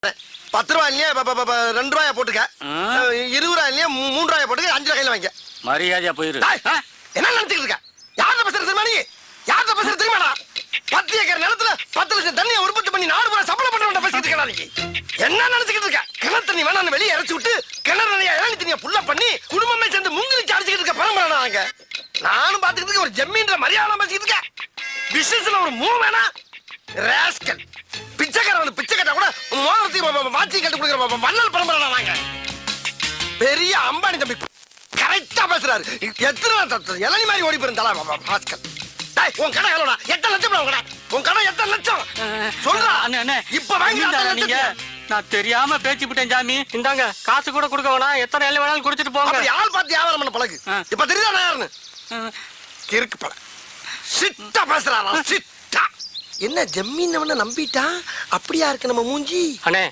10 ரூபாய் இல்லையா 2 ரூபாயா போட்டுக்க 20 ரூபாய் இல்லையா 3 ரூபாயா போட்டுக்க 5 ரூபாயில வாங்க மரியாதையா போயிரு. என்ன நினைச்சிட்டு இருக்க? யார்கிட்ட பேசுறது தெரியுமா நீ? யார்கிட்ட பேசுறது தெரியுமாடா? 10 ஏக்கர் நிலத்துல 10 லட்சம் தண்ணியை உற்பத்தி பண்ணி நாடு பூரா சப்ளை பண்றவன்ட்ட பேசிட்டு இருக்கா நீ? என்ன நினைச்சுக்கிட்டு இருக்க? கிணறு தண்ணி வேணான்னு வெளியே இறச்சி விட்டு கிணறு நிறைய இளநீ தண்ணியை புல்ல பண்ணி குடும்பமே சேர்ந்து முங்கிலிச்சு அடிச்சுக்கிட்டு இருக்க பரம்பரை நாங்க. நானும் பாத்துக்கிட்டு இருக்க ஒரு ஜம்மீன்ற மரியாதை பேசிக்கிட்டு இருக்க. பிசினஸ்ல ஒரு மூவ் வேணா ராஸ்கல் பிச்சைக்காரன் பிச்சை கட்டா கூட மோதிரத்தையும் வாட்சியும் கட்டு கொடுக்குற வள்ளல் பரம்பரை நாங்க. பெரிய அம்பானி தம்பி கரெக்டா பேசுறாரு. எத்தனை இளநீ மாதிரி ஓடி போயிருந்தாளா பாஸ்கர்? உன் கடை எவ்வளோடா? 8 லட்சம் உன் கடை. உன் கடை 8 லட்சம் சொல்றா. இப்ப வாங்கி நீங்க நான் தெரியாம பேச்சு விட்டேன் சாமி. இந்தாங்க காசு கூட கொடுக்க வேணாம், எத்தனை எல்லாம் வேணாலும் குடிச்சிட்டு போங்க. யார் பார்த்து வியாபாரம் பண்ண பழகு. இப்ப தெரியுதா நான் யாருன்னு? கிறுக்கு பழ சிட்டா பேசுறாரா சிட்டா. என்ன ஜம்மீன் நம்பிட்டா? அப்படியா இருக்கு நம்ம மூஞ்சி. அண்ணே